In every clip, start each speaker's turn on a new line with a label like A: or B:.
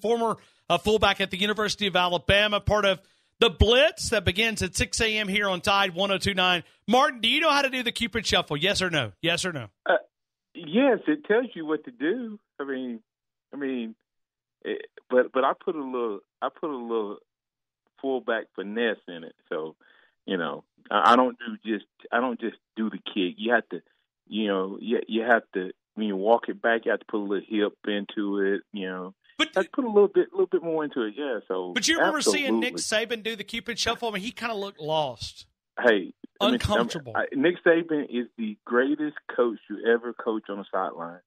A: former fullback at the University of Alabama, part of the Blitz that begins at 6 a.m. here on Tide 102.9. Martin, do you know how to do the Cupid Shuffle? Yes or no? Yes or no?
B: Yes, it tells you what to do. But I put a little fullback finesse in it. So, I don't just do the kick. You have to, you have to, when you walk it back, you have to put a little hip into it. But I put a little bit more into it. Yeah. So,
A: but you remember seeing Nick Saban do the Cupid Shuffle? I mean, he kind of looked lost.
B: Hey,
A: uncomfortable.
B: Nick Saban is the greatest coach you ever coach on the sideline.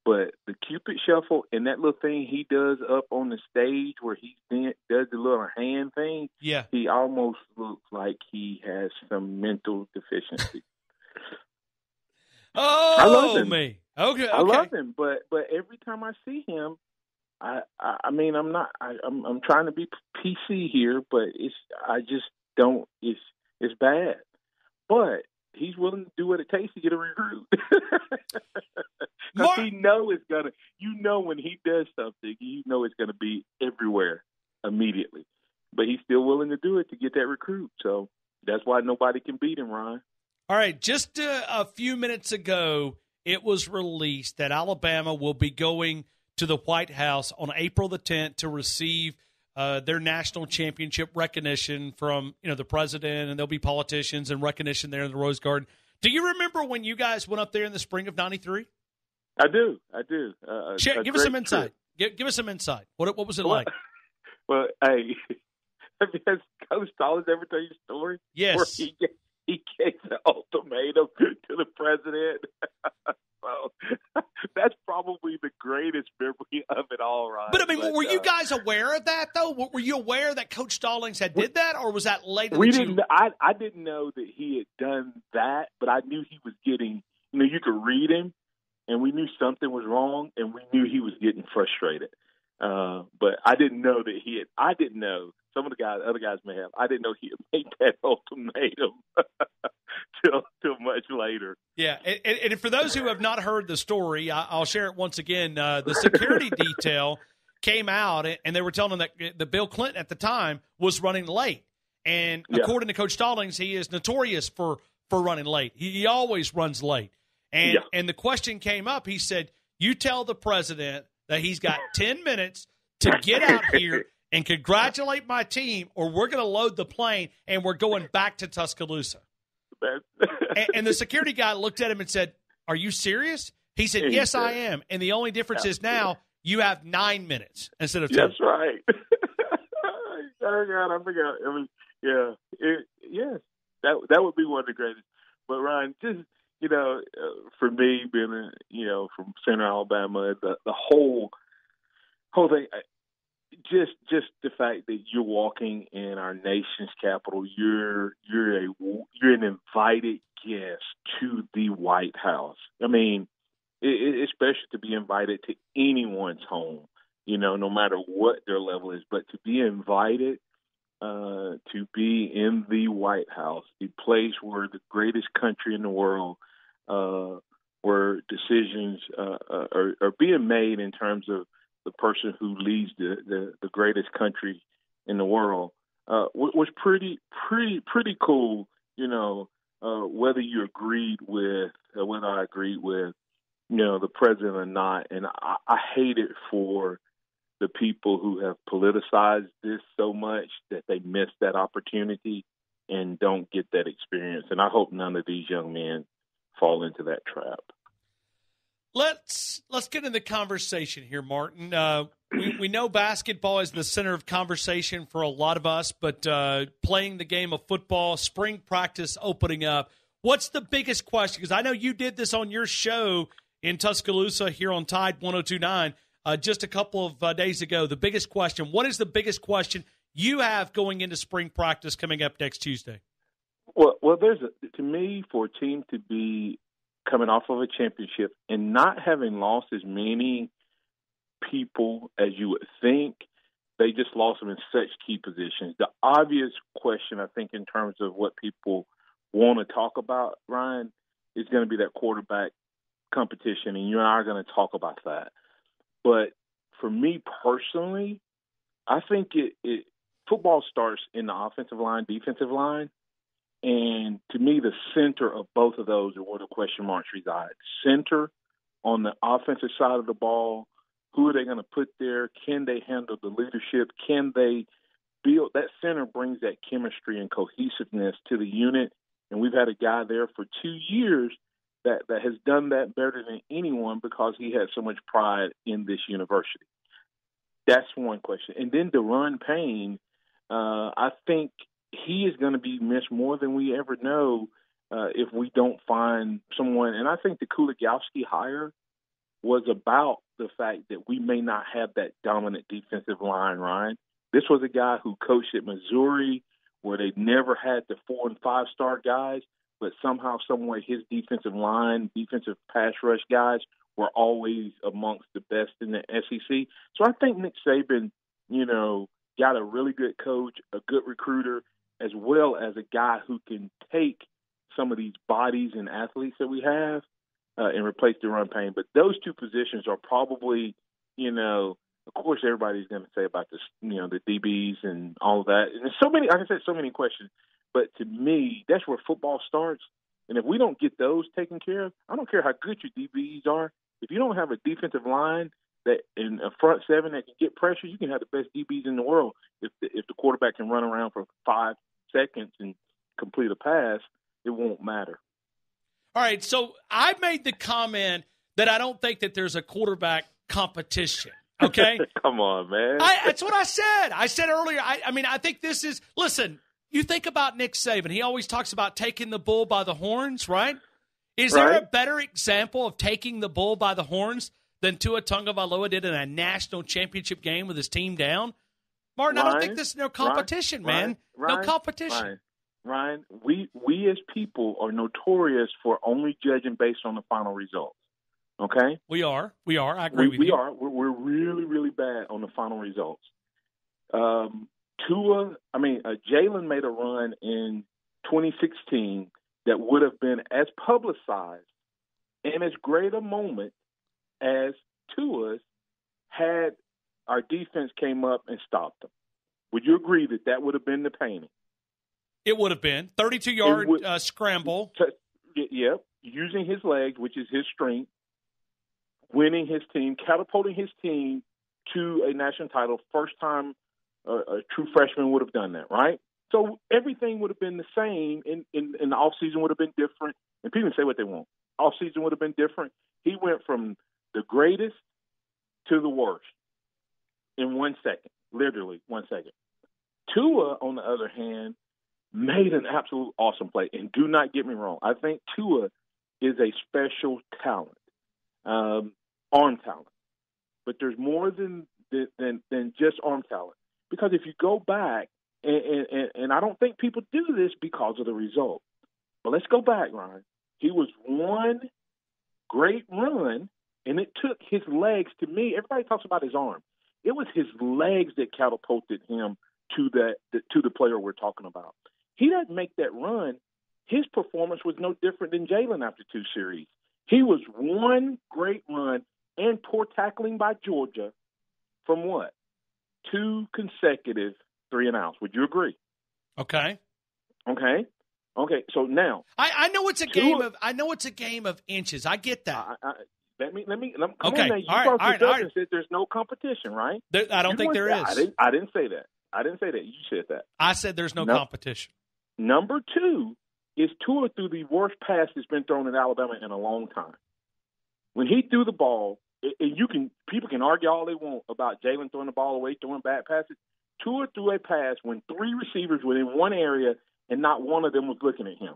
B: But the Cupid Shuffle and that little thing he does up on the stage where he does the little hand thing,
A: yeah,
B: he almost looks like he has some mental deficiency.
A: Oh,
B: I love him.
A: Me. Okay.
B: I love him, but every time I see him, I'm trying to be PC here, but it's bad. But he's willing to do what it takes to get a recruit. Because when he does something, it's going to be everywhere immediately. But he's still willing to do it to get that recruit. So that's why nobody can beat him, Ryan.
A: All right, just a few minutes ago, it was released that Alabama will be going to the White House on April the 10th to receive their national championship recognition from the president, and there'll be politicians and recognition there in the Rose Garden. Do you remember when you guys went up there in the spring of '93?
B: I do.
A: Give us some insight. Give us some insight. What was it like?
B: Well, hey, has Coach Stallings ever tell you a story?
A: Yes.
B: Where he gave the ultimatum to the president. Well, that's probably the greatest memory of it all, right?
A: But were you guys aware of that though? Were you aware that Coach Stallings did that, or was that later?
B: We didn't. I didn't know that he had done that, but I knew he was getting. You could read him, and we knew something was wrong, and we knew he was getting frustrated. But I didn't know that he had. I didn't know. Some of the other guys may have. I didn't know he had made that ultimatum till much later.
A: Yeah, and for those who have not heard the story, I'll share it once again. The security detail came out, and they were telling them that the Bill Clinton at the time was running late. And according to Coach Stallings, he is notorious for running late. He always runs late. And the question came up. He said, "You tell the president that he's got 10 minutes to get out here and congratulate my team, or we're going to load the plane and we're going back to Tuscaloosa." And the security guy looked at him and said, "Are you serious?" He said, "Yes, I am. And the only difference is now you have 9 minutes instead of 10.
B: That's right. Oh, God, I forgot. Yes, that would be one of the greatest. But, Ryan, just, for me, being, from Central Alabama, the whole thing, just the fact that you're walking in our nation's capital, you're an invited guest to the White House. It's special to be invited to anyone's home, no matter what their level is. But to be invited to be in the White House, the place where the greatest country in the world, where decisions are being made in terms of the person who leads the greatest country in the world, was pretty cool. Whether you agreed with, whether I agreed with, the president or not. And I hate it for the people who have politicized this so much that they miss that opportunity and don't get that experience. And I hope none of these young men fall into that trap.
A: Let's get in the conversation here, Martin. We know basketball is the center of conversation for a lot of us, but playing the game of football, spring practice opening up, what's the biggest question? Because I know you did this on your show in Tuscaloosa here on Tide 102.9 just a couple of days ago. The biggest question, what is the biggest question you have going into spring practice coming up next Tuesday?
B: Well, to me, for a team to be coming off of a championship and not having lost as many people as you would think, they just lost them in such key positions. The obvious question, I think, in terms of what people want to talk about, Ryan, is going to be that quarterback competition, and you and I are going to talk about that. But for me personally, I think football starts in the offensive line, defensive line. And to me, the center of both of those are where the question marks reside. Center on the offensive side of the ball, who are they going to put there? Can they handle the leadership? Can they build? That center brings that chemistry and cohesiveness to the unit. And we've had a guy there for 2 years that has done that better than anyone because he had so much pride in this university. That's one question. And then Daron Payne, I think he is going to be missed more than we ever know if we don't find someone. And I think the Kuligowski hire was about the fact that we may not have that dominant defensive line, Ryan. This was a guy who coached at Missouri where they never had the 4- and 5-star guys, but somehow, someway, his defensive line, defensive pass rush guys were always amongst the best in the SEC. So I think Nick Saban, got a really good coach, a good recruiter, as well as a guy who can take some of these bodies and athletes that we have and replace Daron Payne. But those two positions are probably, of course, everybody's going to say about this, the DBs and all of that. And there's so many, like I said, so many questions. But to me, that's where football starts. And if we don't get those taken care of, I don't care how good your DBs are. If you don't have a defensive line that in a front seven that can get pressure, you can have the best DBs in the world. If the quarterback can run around for 5 seconds and complete a pass, it won't matter.
A: All right, so I made the comment that I don't think that there's a quarterback competition, okay?
B: Come on, man.
A: That's what I said. I said earlier, I think this is – listen, you think about Nick Saban. He always talks about taking the bull by the horns, right? Is there a better example of taking the bull by the horns than Tua Tagovailoa did in a national championship game with his team down? Martin, I don't think there's no competition, man. No competition.
B: Ryan, we as people are notorious for only judging based on the final results. Okay?
A: We are. I agree with you.
B: We are. We're really, really bad on the final results. Jalen made a run in 2016 that would have been as publicized and as great a moment as Tua's had our defense came up and stopped them. Would you agree that would have been the painting?
A: It would have been 32-yard scramble.
B: Yep, using his legs, which is his strength, winning his team, catapulting his team to a national title. First time a true freshman would have done that, right? So everything would have been the same, and the offseason would have been different. And people can say what they want. Offseason would have been different. He went from the greatest to the worst in 1 second, literally 1 second. Tua, on the other hand, made an absolute awesome play. And do not get me wrong. I think Tua is a special talent, arm talent. But there's more than just arm talent. Because if you go back, and I don't think people do this because of the result. But let's go back, Ryan. He was one great run, and it took his legs. To me, everybody talks about his arm. It was his legs that catapulted him to the player we're talking about. He doesn't make that run. His performance was no different than Jalen after 2 series. He was one great run and poor tackling by Georgia from what? 2 consecutive 3-and-outs. Would you agree?
A: Okay.
B: So now
A: I know it's a game of inches. I get that.
B: Let me come
A: okay.
B: on now. You
A: all right.
B: and said there's no competition, right?
A: I don't think there is.
B: I didn't say that. You said that.
A: I said there's no competition.
B: Number 2 is Tua threw the worst pass that's been thrown at Alabama in a long time. When he threw the ball, and people can argue all they want about Jalen throwing the ball away, throwing bad passes. Tua threw a pass when 3 receivers were in one area and not one of them was looking at him.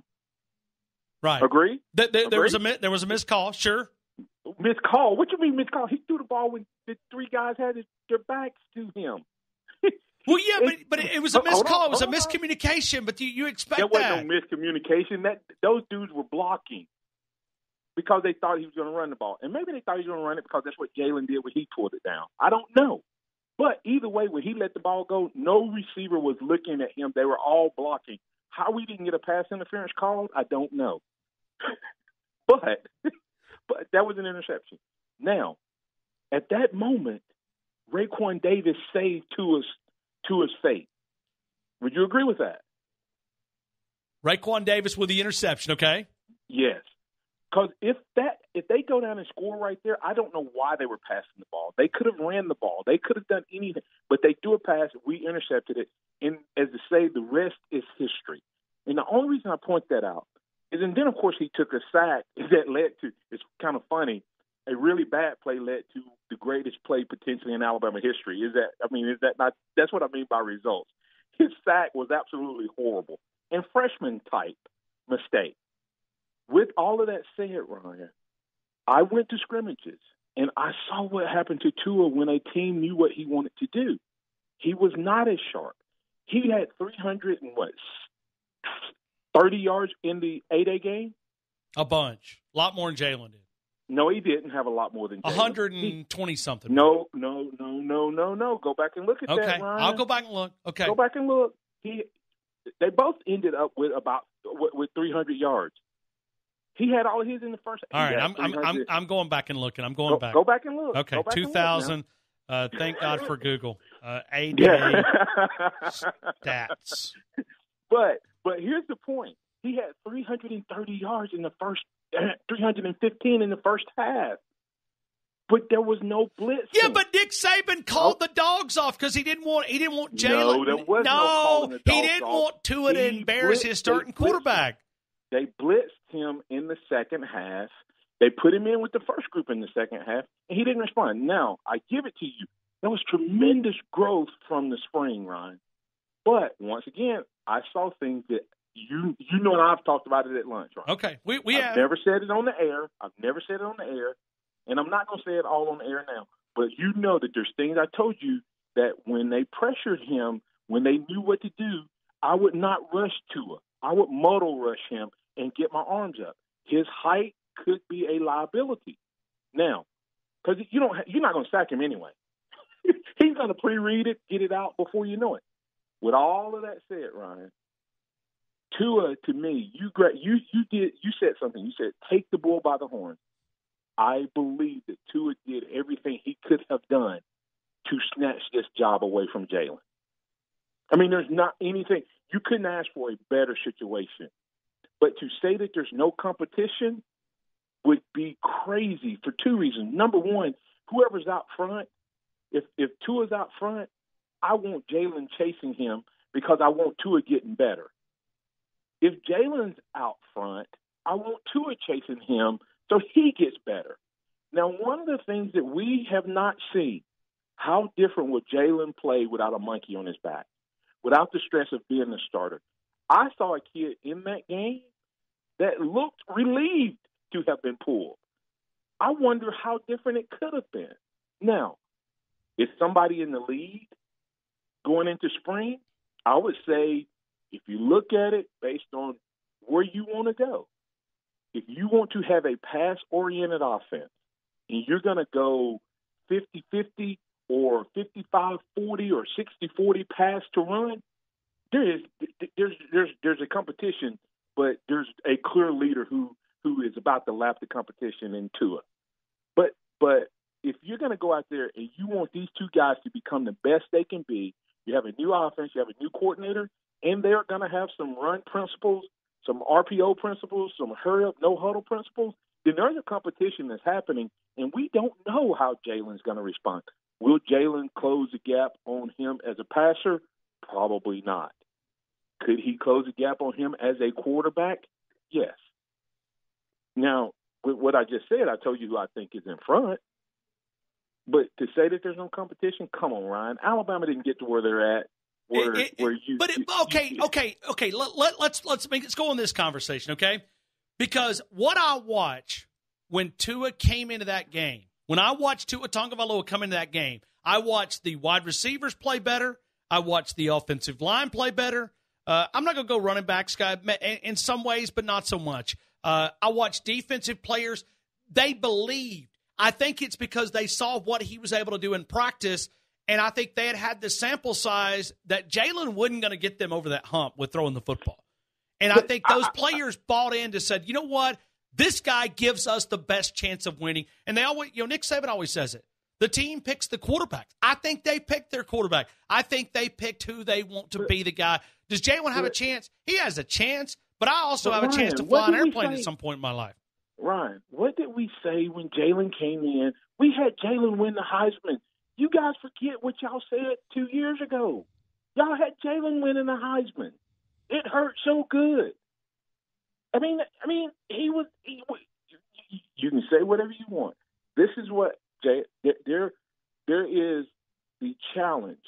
A: Right.
B: Agree?
A: There was a missed call, sure.
B: Missed call? What you mean missed call? He threw the ball when the 3 guys had their backs to him.
A: Well, yeah, but it was a missed call. It was a miscommunication, but you expect that.
B: There wasn't no miscommunication. Those dudes were blocking because they thought he was going to run the ball. And maybe they thought he was going to run it because that's what Jalen did when he pulled it down. I don't know. But either way, when he let the ball go, no receiver was looking at him. They were all blocking. How we didn't get a pass interference called, I don't know. but that was an interception. Now, at that moment, Raekwon Davis saved Tua's fate. Would you agree with that?
A: Raekwon Davis with the interception, okay?
B: Yes. Because if they go down and score right there, I don't know why they were passing the ball. They could have ran the ball. They could have done anything. But they do a pass. We intercepted it. And as to say, the rest is history. And the only reason I point that out is, and then, of course, he took a sack that led to, it's kind of funny, a really bad play led to the greatest play potentially in Alabama history. Is that not, that's what I mean by results. His sack was absolutely horrible and freshman type mistake. With all of that said, Ryan, I went to scrimmages, and I saw what happened to Tua when a team knew what he wanted to do. He was not as sharp. He had 30 yards in the 8A game?
A: A bunch. A lot more than Jalen did.
B: No, he didn't have a lot more than Jalen.
A: 120-something.
B: No. Go back and look at that, Ryan.
A: I'll go back and look. Okay.
B: Go back and look. They both ended up with 300 yards. He had all of his in the first.
A: All right, I'm going back and looking. I'm going back.
B: Go back and look.
A: Okay, 2000. Thank God for Google. ADA stats.
B: But here's the point. He had 330 yards in the first, 315 in the first half. But there was no blitz.
A: Yeah, but Nick Saban called the dogs off because he didn't want Jalen.
B: No, there was no calling the dogs
A: he didn't want Tua to embarrass his starting quarterback.
B: They blitzed him in the second half. They put him in with the first group in the second half, and he didn't respond. Now, I give it to you. There was tremendous growth from the spring, Ryan. But once again, I saw things that you know, and I've talked about it at lunch, Ryan.
A: Okay,
B: I've never said it on the air. And I'm not going to say it all on the air now. But you know that there's things I told you that when they pressured him, when they knew what to do, I would not rush Tua. I would muddle rush him and get my arms up. His height could be a liability. Now, because you're not going to sack him anyway. He's going to pre-read it, get it out before you know it. With all of that said, Ryan, Tua, to me, you said something. You said, take the bull by the horn. I believe that Tua did everything he could have done to snatch this job away from Jalen. I mean, there's not anything. You couldn't ask for a better situation. But to say that there's no competition would be crazy for two reasons. Number one, whoever's out front, if Tua's out front, I want Jalen chasing him because I want Tua getting better. If Jalen's out front, I want Tua chasing him so he gets better. Now, one of the things that we have not seen, how different would Jalen play without a monkey on his back, without the stress of being the starter? I saw a kid in that game that looked relieved to have been pulled. I wonder how different it could have been. Now, is somebody in the lead going into spring? I would say if you look at it based on where you want to go, if you want to have a pass-oriented offense and you're going to go 50-50 or 55-40 or 60-40 pass to run, there's a competition, but there's a clear leader who is about to lap the competition in Tua. But if you're going to go out there and you want these two guys to become the best they can be, you have a new offense, you have a new coordinator, and they're going to have some run principles, some RPO principles, some hurry-up, no-huddle principles, then there's a competition that's happening, and we don't know how Jalen's going to respond. Will Jalen close the gap on him as a passer? Probably not. Could he close the gap on him as a quarterback? Yes. Now, with what I just said, I told you who I think is in front. But to say that there's no competition, come on, Ryan. Alabama didn't get to where they're at.
A: Okay. Let's go on this conversation, okay? Because what I watch when Tua came into that game, when I watched Tua Tagovailoa come into that game, I watched the wide receivers play better. I watched the offensive line play better. I'm not going to go running backs guy in some ways, but not so much. I watched defensive players. They believed. I think it's because they saw what he was able to do in practice, and I think they had the sample size that Jalen wasn't going to get them over that hump with throwing the football. And I think those players bought in to said, you know what, this guy gives us the best chance of winning. And they always, Nick Saban always says it. The team picks the quarterback. I think they picked their quarterback. I think they picked who they want to be the guy. Does Jalen have a chance? He has a chance, but I also have a chance to fly an airplane at some point in my life.
B: Ryan, what did we say when Jalen came in? We had Jalen win the Heisman. You guys forget what y'all said 2 years ago. Y'all had Jalen winning the Heisman. It hurt so good. I mean, he was. You can say whatever you want. This is what there is the challenge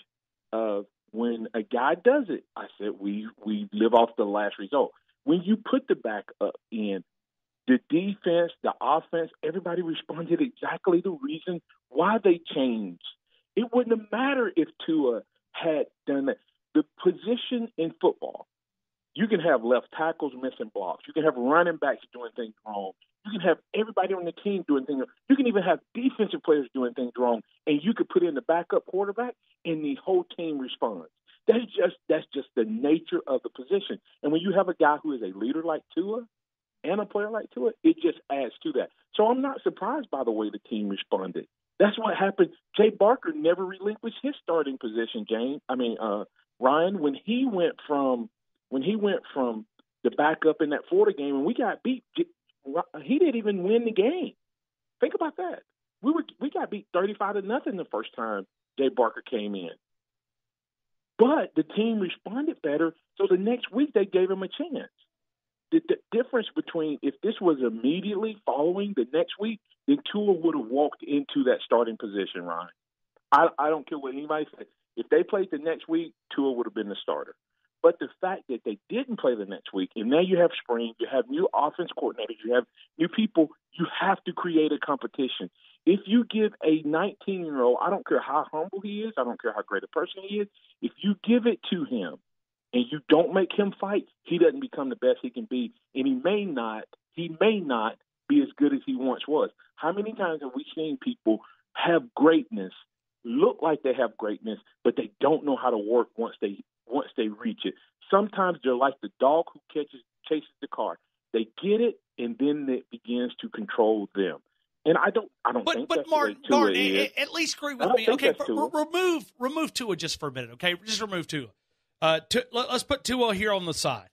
B: of when a guy does it. I said we live off the last result. When you put the backup in, the defense, the offense, everybody responded exactly the reason why they changed. It wouldn't have mattered if Tua had done that. The position in football, you can have left tackles missing blocks. You can have running backs doing things wrong. You can have everybody on the team doing things wrong. You can even have defensive players doing things wrong, and you could put in the backup quarterback, and the whole team responds. That's just the nature of the position. And when you have a guy who is a leader like Tua and a player like Tua, it just adds to that. So I'm not surprised by the way the team responded. That's what happened. Jay Barker never relinquished his starting position, Ryan, when he went from the backup in that Florida game and we got beat, he didn't even win the game. Think about that. We got beat 35-0 the first time Jay Barker came in. But the team responded better, so the next week they gave him a chance. The difference between if this was immediately following the next week, then Tua would have walked into that starting position, Ryan. I don't care what anybody says. If they played the next week, Tua would have been the starter. But the fact that they didn't play the next week, and now you have spring, you have new offense coordinators, you have new people, you have to create a competition. If you give a 19-year-old, I don't care how humble he is, I don't care how great a person he is, if you give it to him and you don't make him fight, he doesn't become the best he can be, and he may not be as good as he once was. How many times have we seen people have greatness, look like they have greatness, but they don't know how to work once they reach it? Sometimes they're like the dog who chases the car. They get it, and then it begins to control them. And I don't think that's
A: Martin,
B: the way Tua is.
A: at least agree with me. Okay, remove Tua just for a minute. Okay, just remove Tua. Let's put Tua here on the side.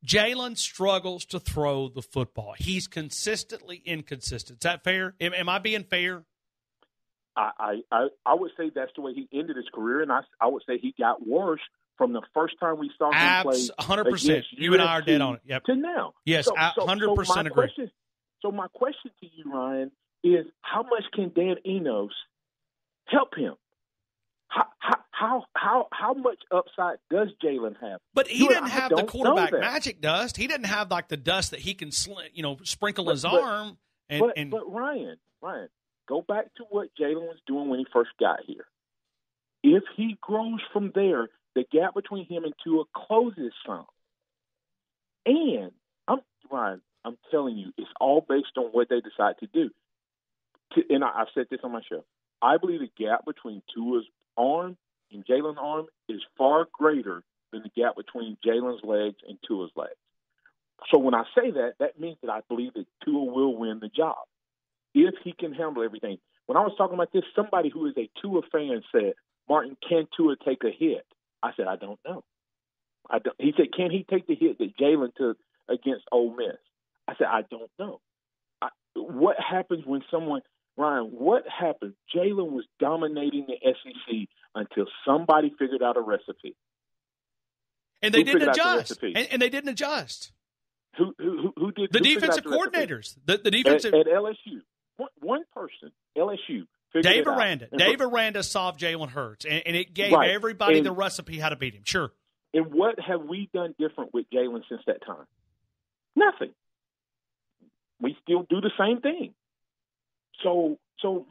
A: Jalen struggles to throw the football. He's consistently inconsistent. Is that fair? Am I being fair?
B: I would say that's the way he ended his career, and I would say he got worse from the first time we saw him play.
A: 100%. You and I are dead on it. Yep.
B: To now.
A: Yes, 100% agree.
B: So my question to you, Ryan, is how much can Dan Enos help him? How much upside does Jalen have?
A: But he didn't have the quarterback magic dust. He didn't have like the dust that he can sprinkle his arm. But Ryan,
B: go back to what Jalen was doing when he first got here. If he grows from there, the gap between him and Tua closes some. And I'm telling you, it's all based on what they decide to do. And I've said this on my show. I believe the gap between Tua's arm and Jalen's arm is far greater than the gap between Jalen's legs and Tua's legs. So when I say that, that means that I believe that Tua will win the job if he can handle everything. When I was talking about this, somebody who is a Tua fan said, Martin, can Tua take a hit? I said, I don't know. He said, can he take the hit that Jalen took against Ole Miss? I said, I don't know. What happens when someone – Ryan, what happened? Jalen was dominating the SEC until somebody figured out a recipe.
A: And they didn't adjust. And they didn't adjust.
B: Who did?
A: The defensive coordinators. The defensive
B: at LSU. One person, LSU.
A: Dave Aranda. Dave Aranda solved Jalen Hurts, and it gave everybody the recipe how to beat him. Sure.
B: And what have we done different with Jalen since that time? Nothing. We still do the same thing. So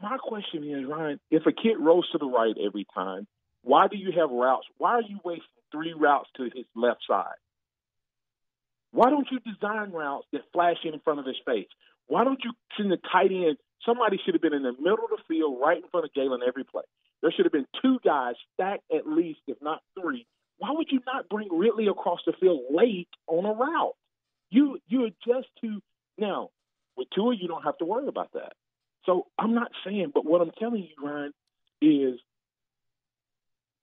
B: my question is, Ryan, if a kid rolls to the right every time, why do you have routes? Why are you wasting 3 routes to his left side? Why don't you design routes that flash in front of his face? Why don't you send the tight end? Somebody should have been in the middle of the field right in front of Jalen every play. There should have been 2 guys stacked at least, if not 3. Why would you not bring Ridley across the field late on a route? You adjust to – now, with Tua, you don't have to worry about that. So I'm not saying, but what I'm telling you, Ryan, is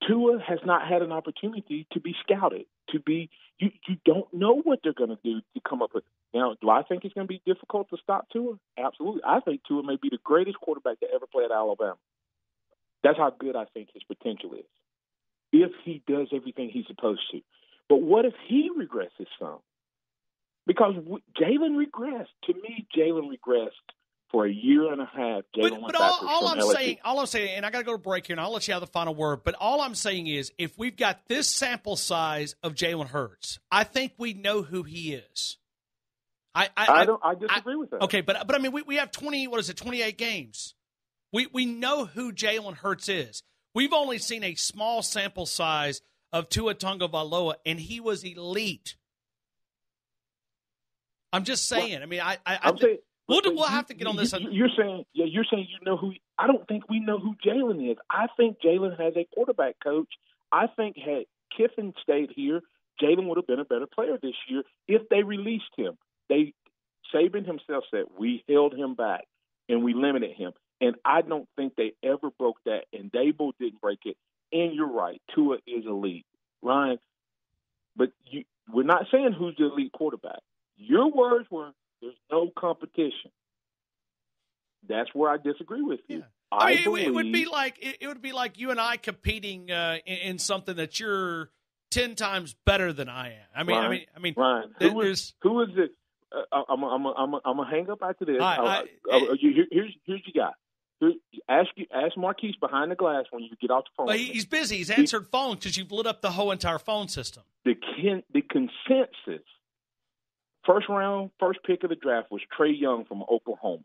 B: Tua has not had an opportunity to be scouted, to be you don't know what they're going to do to come up with. Now, do I think it's going to be difficult to stop Tua? Absolutely. I think Tua may be the greatest quarterback to ever play at Alabama. That's how good I think his potential is, if he does everything he's supposed to. But what if he regresses some? Because Jalen regressed. To me, Jalen regressed for a year and a half. Jalen went backwards
A: all
B: from
A: I'm
B: LSU.
A: saying, and I got to go to break here, and I'll let you have the final word. But all I'm saying is, if we've got this sample size of Jalen Hurts, I think we know who he is. I
B: disagree with that.
A: Okay, but I mean, we have 28 games. We know who Jalen Hurts is. We've only seen a small sample size of Tua Tagovailoa, and he was elite. I'm just saying. I mean, we'll have to get on this.
B: You're saying you know who. I don't think we know who Jalen is. I think Jalen has a quarterback coach. I think had Kiffin stayed here, Jalen would have been a better player this year if they released him. Saban himself said we held him back and we limited him. And I don't think they ever broke that, and Dable didn't break it. And you're right, Tua is elite, Ryan. But we're not saying who's the elite quarterback. Your words were there's no competition. That's where I disagree with you.
A: Yeah. I mean, it would be like you and I competing in something that you're 10 times better than I am. I mean,
B: Ryan, who is it? I'm gonna hang up after this. Here's your guy. Ask Marquise behind the glass when you get off the phone.
A: Well, he's busy. He's answered phones because you've lit up the whole entire phone system.
B: The consensus first pick of the draft was Trey Young from Oklahoma.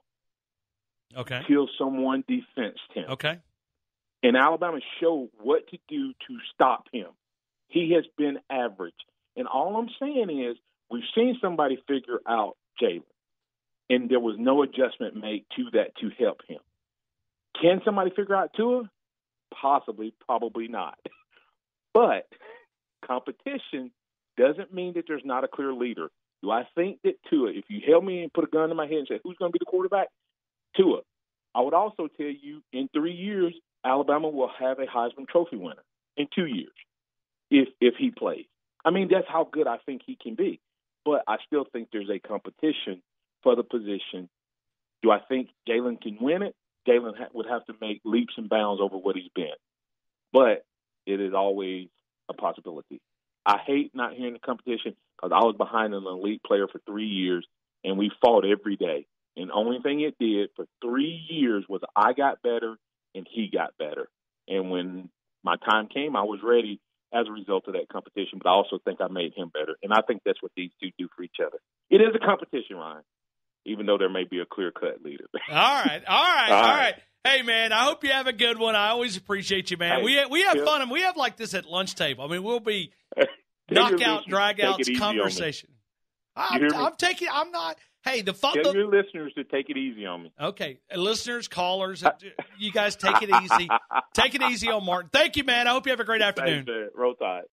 A: Okay.
B: Till someone defensed him.
A: Okay.
B: And Alabama showed what to do to stop him. He has been average. And all I'm saying is we've seen somebody figure out Jalen, and there was no adjustment made to that to help him. Can somebody figure out Tua? Possibly, probably not. But competition doesn't mean that there's not a clear leader. Do I think that Tua, if you held me and put a gun to my head and said, who's going to be the quarterback? Tua. I would also tell you in 3 years, Alabama will have a Heisman Trophy winner in 2 years if he plays. I mean, that's how good I think he can be. But I still think there's a competition for the position. Do I think Jalen can win it? Jalen would have to make leaps and bounds over what he's been. But it is always a possibility. I hate not hearing the competition because I was behind an elite player for 3 years, and we fought every day. And the only thing it did for 3 years was I got better and he got better. And when my time came, I was ready as a result of that competition. But I also think I made him better. And I think that's what these two do for each other. It is a competition, Ryan, even though there may be a clear-cut leader.
A: All right. Hey, man, I hope you have a good one. I always appreciate you, man.
B: Hey,
A: we have fun, and we have like this at lunch table. I mean, we'll be knockout, drag-outs, conversation. I'm not. Hey,
B: tell your listeners to take it easy on me.
A: Okay, listeners, callers, you guys take it easy. Take it easy on Martin. Thank you, man. I hope you have a great afternoon.
B: Thanks, Roll Tide.